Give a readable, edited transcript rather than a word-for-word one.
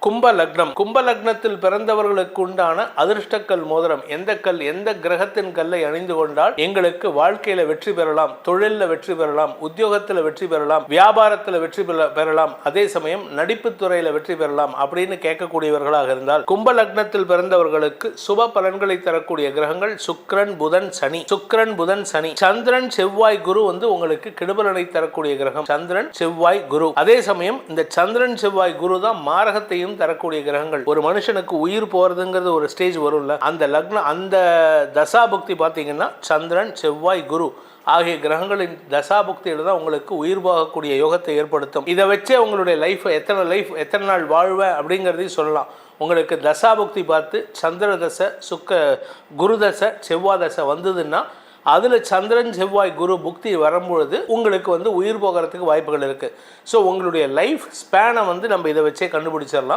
கும்ப லக்னம். கும்ப லக்னத்தில் பிறந்தவர்களுக்கு உண்டான அதிர்ஷ்டக்கல் மோதிரம். எந்த கல், எந்த கிரகத்தின் கல்லை அணிந்து கொண்டால் எங்களுக்கு வாழ்க்கையில வெற்றி பெறலாம், தொழிலில் வெற்றி பெறலாம், உத்தியோகத்தில் வெற்றி பெறலாம், வியாபாரத்தில் வெற்றி பெறலாம், அதே சமயம் நடிப்பு துறையில வெற்றி பெறலாம் அப்படின்னு கேட்கக்கூடியவர்களாக இருந்தால் கும்ப லக்னத்தில் பிறந்தவர்களுக்கு சுப பலன்களை தரக்கூடிய கிரகங்கள் சுக்கிரன், புதன், சனி. சுக்கிரன், புதன், சனி. சந்திரன், செவ்வாய், குரு உங்களுக்கு கெடுபலனை தரக்கூடிய கிரகம். சந்திரன், செவ்வாய், குரு. அதே சமயம் இந்த சந்திரன், செவ்வாய், குரு தான் மாரகத்தையும் தரக்கூடிய கிரகங்கள். ஒரு மனுஷனுக்கு உயிர் போறதுங்கிறது ஒரு ஸ்டேஜ் வரும்ல, அந்த லக்னம், அந்த தசாபுக்தி பார்த்தீங்கன்னா சந்திரன், செவ்வாய், குரு ஆகிய கிரகங்களின் தசாபுக்தியில் தான் உங்களுக்கு உயிர் போகக்கூடிய யோகத்தை ஏற்படுத்தும். இதை வச்சே உங்களுடைய லைஃப் எத்தனை நாள் வாழ்வேன் அப்படிங்கிறதையும் சொல்லலாம். உங்களுக்கு தசாபுக்தி பார்த்து சந்திர தசை, குரு தசை, செவ்வாய் தசை வந்ததுன்னா அதில் சந்திரன், செவ்வாய், குரு புக்தி வரும்பொழுது உங்களுக்கு உயிர் போகிறதுக்கு வாய்ப்புகள் இருக்குது. ஸோ உங்களுடைய லைஃப் ஸ்பேனை நம்ம இதை வச்சே கண்டுபிடிச்சிடலாம்.